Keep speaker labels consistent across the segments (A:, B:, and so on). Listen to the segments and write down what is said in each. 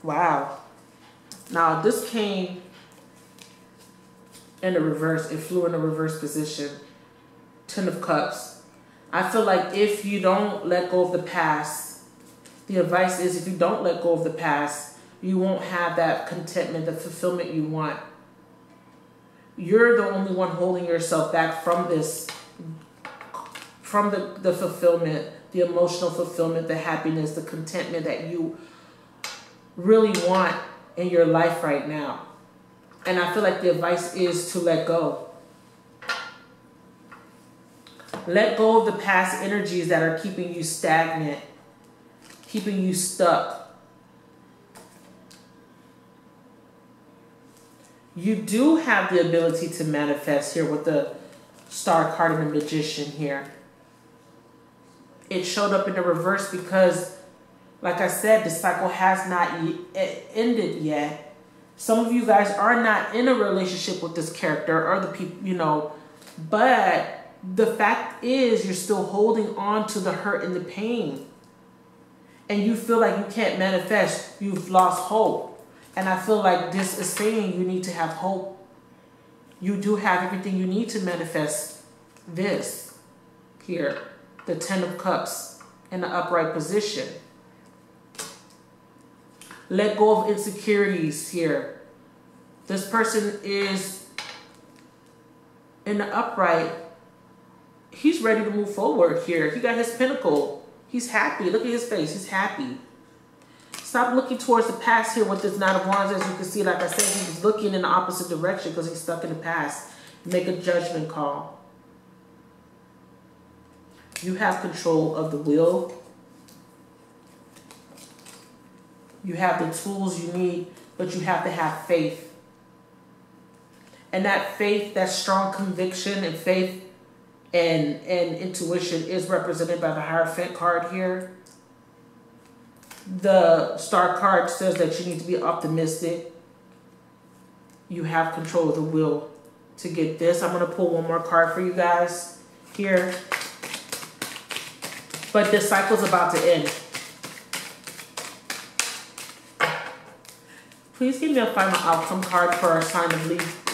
A: Wow. Now, this came in the reverse. It flew in the reverse position. 10 of Cups. I feel like if you don't let go of the past, the advice is if you don't let go of the past, you won't have that contentment, the fulfillment you want. You're the only one holding yourself back from this, from the fulfillment, the emotional fulfillment, the happiness, the contentment that you really want in your life right now. And I feel like the advice is to let go. Let go of the past energies that are keeping you stagnant, keeping you stuck. You do have the ability to manifest here with the Star card and the Magician here. It showed up in the reverse because, like I said, the cycle has not ended yet. Some of you guys are not in a relationship with this character or the people, you know, but the fact is you're still holding on to the hurt and the pain. And you feel like you can't manifest. You've lost hope. And I feel like this is saying you need to have hope. You do have everything you need to manifest this here. The 10 of Cups in the upright position. Let go of insecurities here. This person is in the upright. He's ready to move forward here. He got his pinnacle. He's happy. Look at his face. He's happy. Stop looking towards the past here with this Knight of Wands. As you can see, like I said, he's looking in the opposite direction because he's stuck in the past. Make a judgment call. You have control of the will. You have the tools you need, but you have to have faith. And that faith, that strong conviction and faith and intuition is represented by the Hierophant card here. The Star card says that you need to be optimistic. You have control of the will to get this. I'm going to pull one more card for you guys here. But this cycle's about to end. Please give me a final outcome card for our sign of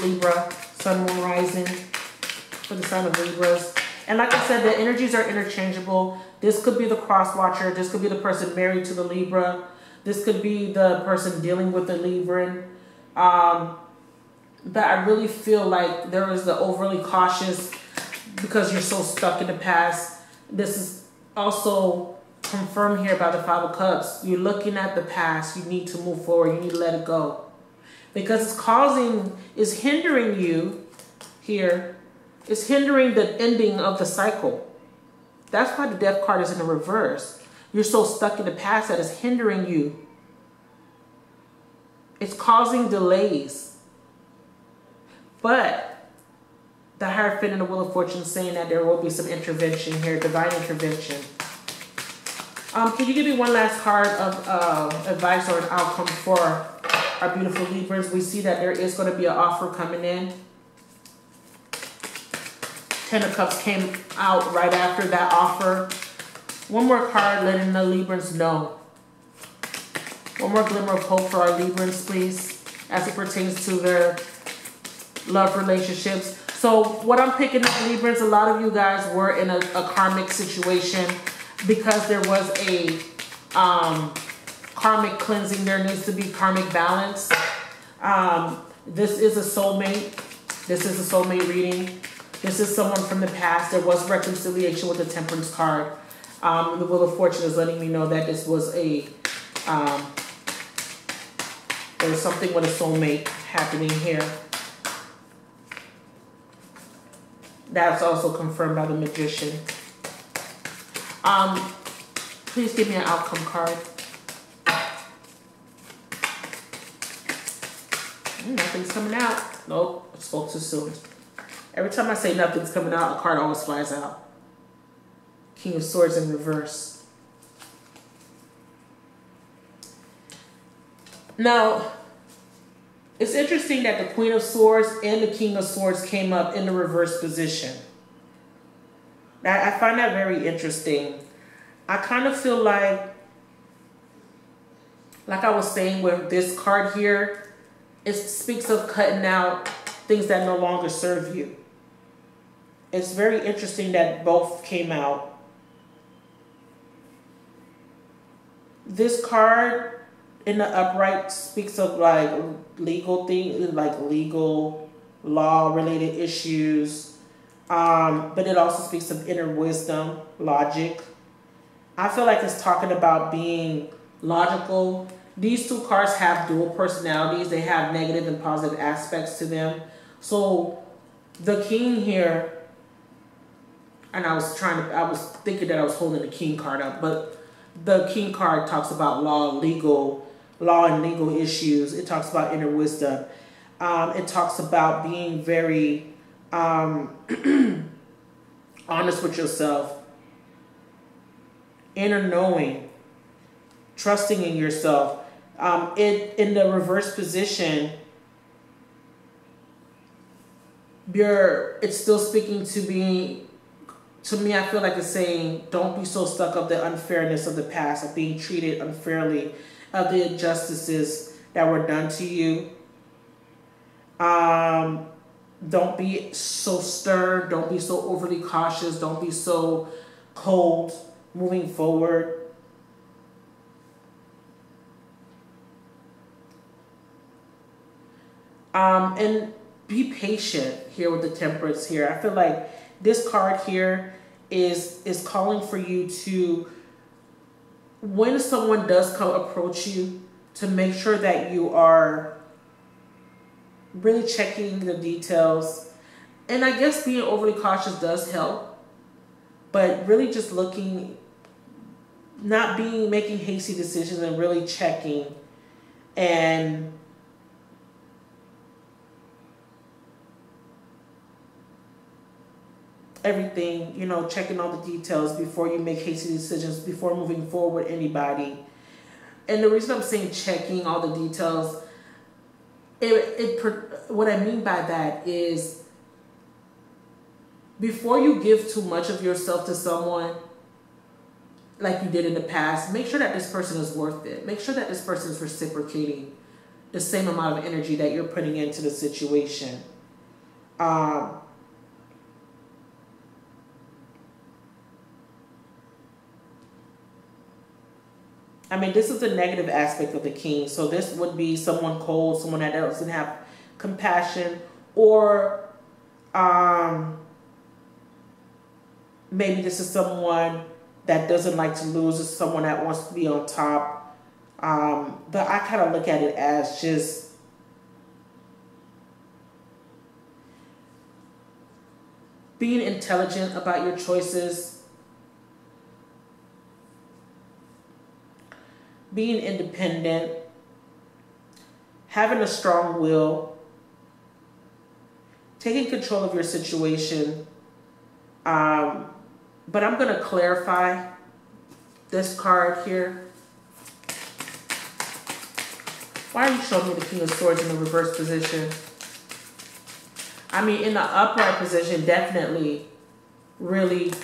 A: Libra, Sun, Moon, Rising, for the sign of Libras. And like I said, the energies are interchangeable. This could be the cross watcher. This could be the person married to the Libra. This could be the person dealing with the Libran. But I really feel like there is the overly cautious because you're so stuck in the past. This is also confirmed here by the 5 of Cups. You're looking at the past. You need to move forward. You need to let it go. Because it's hindering you here. It's hindering the ending of the cycle. That's why the Death card is in the reverse. You're so stuck in the past that it's hindering you. It's causing delays. But the Hierophant and the Wheel of Fortune is saying that there will be some intervention here, divine intervention. Can you give me one last card of advice or an outcome for our beautiful Libras? We see that there is going to be an offer coming in. 10 of Cups came out right after that offer. One more card letting the Librans know. One more glimmer of hope for our Librans, please, as it pertains to their love relationships. So what I'm picking up, Librans, a lot of you guys were in a karmic situation because there was a karmic cleansing. There needs to be karmic balance. This is a soulmate. This is a soulmate reading. This is someone from the past. There was reconciliation with the Temperance card. The Wheel of Fortune is letting me know that this was a, there was something with a soulmate happening here. That's also confirmed by the Magician. Please give me an outcome card. Nothing's coming out. Nope, I spoke too soon. Every time I say nothing's coming out, a card always flies out. King of Swords in reverse. Now, it's interesting that the Queen of Swords and the King of Swords came up in the reverse position. I find that very interesting. I kind of feel like Like I was saying with this card here, it speaks of cutting out things that no longer serve you. It's very interesting that both came out. This card in the upright speaks of like legal things, like legal law related issues. But it also speaks of inner wisdom, logic. I feel like it's talking about being logical. These two cards have dual personalities. They have negative and positive aspects to them. So the king here, and I was thinking that I was holding the king card up, but the king card talks about law and legal issues. It talks about inner wisdom. It talks about being very honest with yourself, inner knowing, trusting in yourself. In the reverse position, it's still speaking to me. To me, I feel like it's saying, don't be so stuck up the unfairness of the past, of being treated unfairly, of the injustices that were done to you. Don't be so stern. Don't be so overly cautious. Don't be so cold moving forward. And be patient here with the Temperance here. I feel like this card here is calling for you to, when someone does come approach you, to make sure that you are really checking the details. And I guess being overly cautious does help, but really just looking, making hasty decisions, and really checking and everything, checking all the details before you make hasty decisions, before moving forward with anybody. And the reason I'm saying checking all the details, what I mean by that is, before you give too much of yourself to someone, like you did in the past, make sure that this person is worth it. Make sure that this person is reciprocating the same amount of energy that you're putting into the situation. I mean, this is a negative aspect of the king. So this would be someone cold, someone that doesn't have compassion, or maybe this is someone that doesn't like to lose. It's someone that wants to be on top. But I kind of look at it as just being intelligent about your choices, being independent, having a strong will, taking control of your situation. But I'm going to clarify this card here. Why are you showing me the King of Swords in the reverse position? I mean, in the upright position, definitely really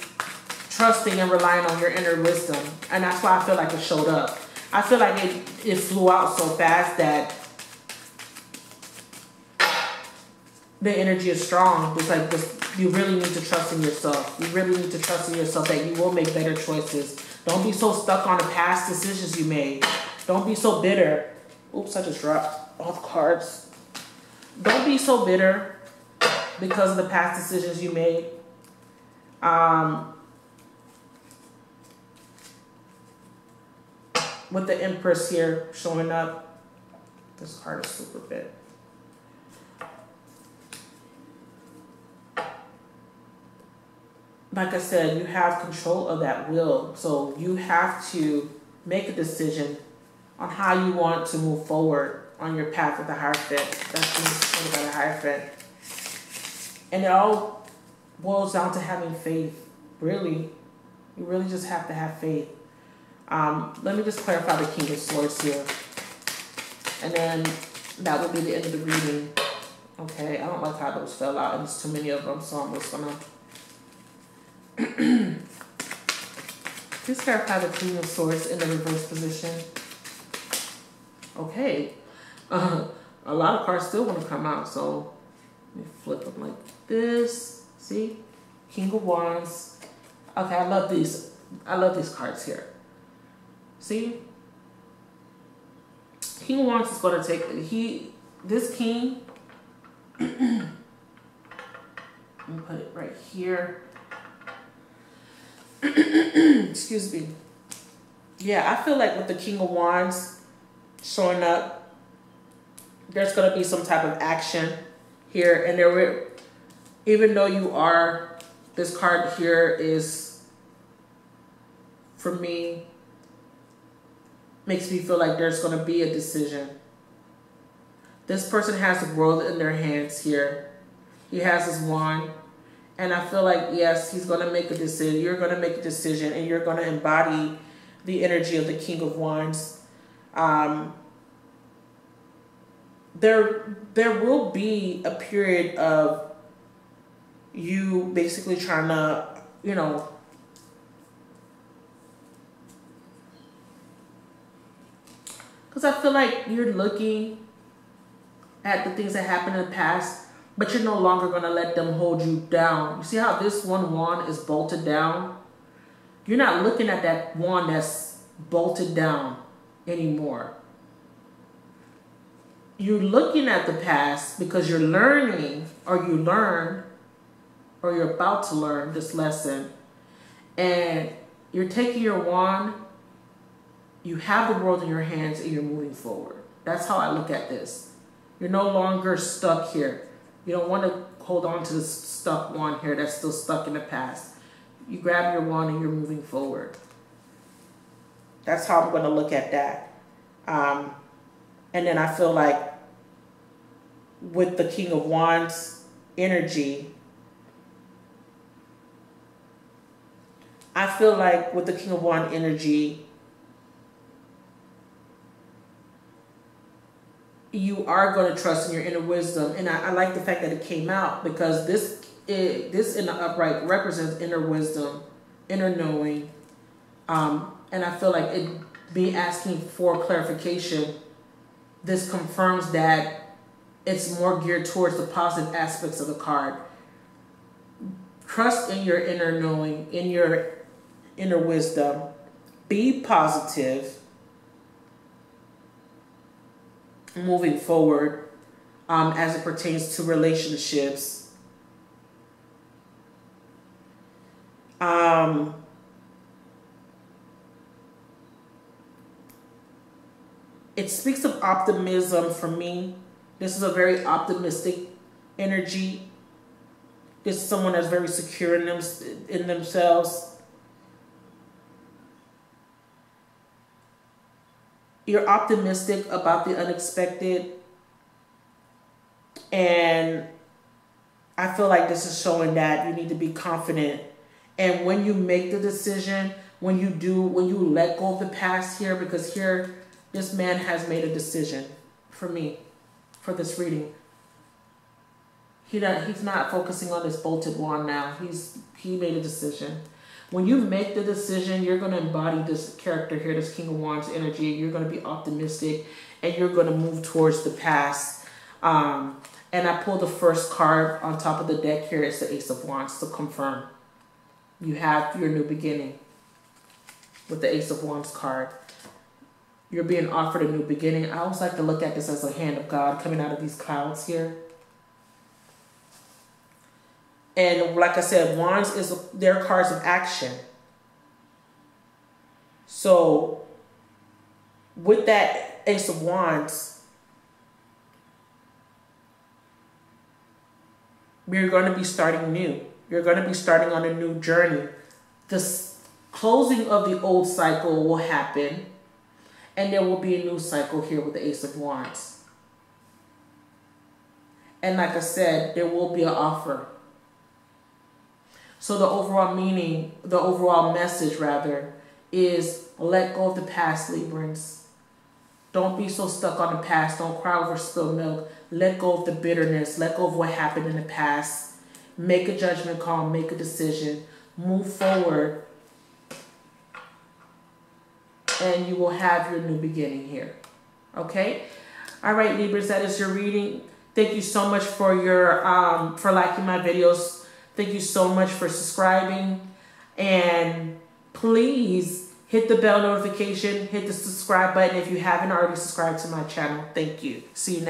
A: trusting and relying on your inner wisdom. And that's why I feel like it showed up. I feel like it flew out so fast that the energy is strong. It's like you really need to trust in yourself. You really need to trust in yourself that you will make better choices. Don't be so stuck on the past decisions you made. Don't be so bitter. Oops, I just dropped all the cards. Don't be so bitter because of the past decisions you made. With the Empress here showing up, this card is super big. Like I said, you have control of that will. So you have to make a decision on how you want to move forward on your path with the Hierophant. That's what about the Hierophant. And it all boils down to having faith. Really. You really just have to have faith. Let me just clarify the King of Swords here. And then that will be the end of the reading. Okay, I don't like how those fell out, and there's too many of them, so I'm just gonna please clarify the King of Swords in the reverse position. Okay. A lot of cards still want to come out, so let me flip them like this. See? King of Wands. Okay, I love these. I love these cards here. See? King of Wands is going to take, this king, let me put it right here. Excuse me. Yeah, I feel like with the King of Wands showing up, there's going to be some type of action here. And there, even though you are, this card here is, for me, makes me feel like there's going to be a decision. This person has the world in their hands here. He has his wand. And I feel like, yes, he's going to make a decision. You're going to make a decision, and you're going to embody the energy of the King of Wands. There will be a period of you basically trying to, you know, because I feel like you're looking at the things that happened in the past, but you're no longer going to let them hold you down. You see how this one wand is bolted down? You're not looking at that wand that's bolted down anymore. You're looking at the past because you're learning, or you learned, or you're about to learn this lesson. And you're taking your wand, you have the world in your hands, and you're moving forward. That's how I look at this. You're no longer stuck here. You don't want to hold on to this stuck wand here that's still stuck in the past. You grab your wand and you're moving forward. That's how I'm going to look at that. And then I feel like with the King of Wands energy, I feel like with the King of Wands energy, you are going to trust in your inner wisdom. And I like the fact that it came out, because this in the upright represents inner wisdom, inner knowing. And I feel like it be asking for clarification. This confirms that it's more geared towards the positive aspects of the card. Trust in your inner knowing, in your inner wisdom. Be positive moving forward as it pertains to relationships. It speaks of optimism for me. This is a very optimistic energy. This is someone that's very secure in themselves. You're optimistic about the unexpected. And I feel like this is showing that you need to be confident. And when you make the decision, when you let go of the past here, because here, this man has made a decision for me, for this reading. He's not focusing on this bolted wand now. He made a decision. When you make the decision, you're going to embody this character here, this King of Wands energy. You're going to be optimistic, and you're going to move towards the past. And I pulled the first card on top of the deck here. It's the Ace of Wands to confirm. You have your new beginning with the Ace of Wands card. You're being offered a new beginning. I always like to look at this as a hand of God coming out of these clouds here. And like I said, wands they're cards of action. So with that Ace of Wands, you're going to be starting new. You're going to be starting on a new journey. The closing of the old cycle will happen, and there will be a new cycle here with the Ace of Wands. And like I said, there will be an offer. So the overall meaning, the overall message rather, is let go of the past, Librans. Don't be so stuck on the past. Don't cry over spilled milk. Let go of the bitterness. Let go of what happened in the past. Make a judgment call. Make a decision. Move forward. And you will have your new beginning here. Okay? All right, Libras, that is your reading. Thank you so much for your for liking my videos. Thank you so much for subscribing. And please hit the bell notification, hit the subscribe button if you haven't already subscribed to my channel. Thank you. See you next time.